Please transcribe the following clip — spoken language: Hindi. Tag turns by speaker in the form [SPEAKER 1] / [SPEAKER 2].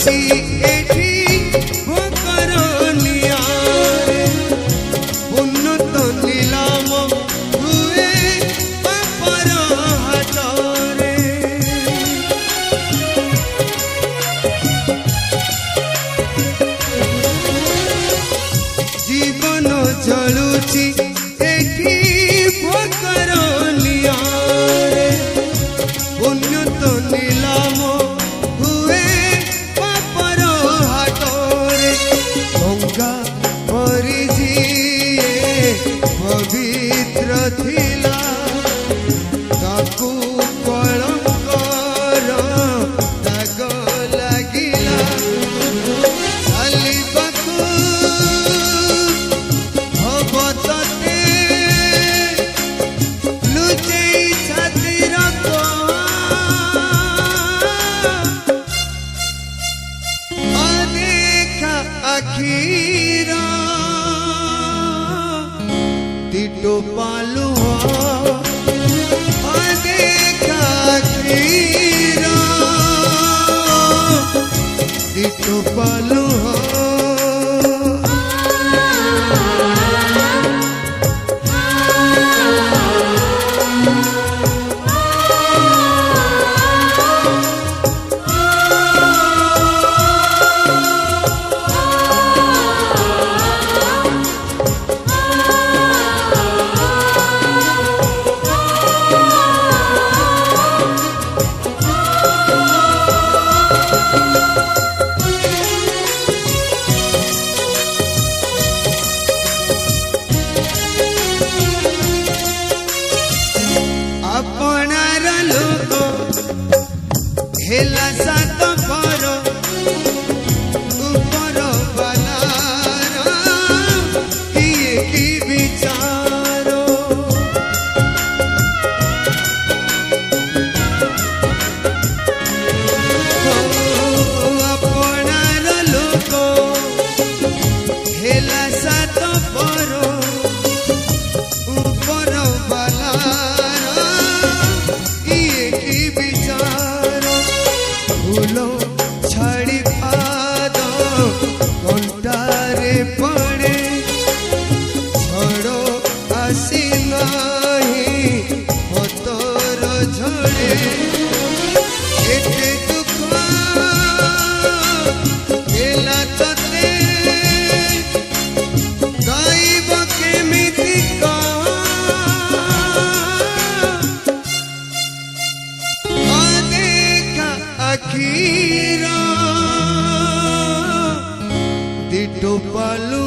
[SPEAKER 1] चलुची एठी भोकरनिया उन्नत नीलाम हुए पापर हाटरे जीवन चलुची एठी भोकरनिया उन्नत नीलाम हुए पापर हाटरे गंगा परिजिए पवित्र थिला ताकू कलंकर दाग लागिला चालिबाकू हब तते लुचेई छातिर अदेखा आखिरा टिटो पालू अदेखा आखिरा टिटो पालू अपनार लोक हेला सात पर ऊपर बालार किए की विचार अपनार लोक हेला सात पर ऊपर बालार फूलो छाड़ी पाद घंटारे पड़े झड़ आसी नहीं पतर झड़े एते दुख हेला तते गाइब केमिति आखिरा टिटो पालू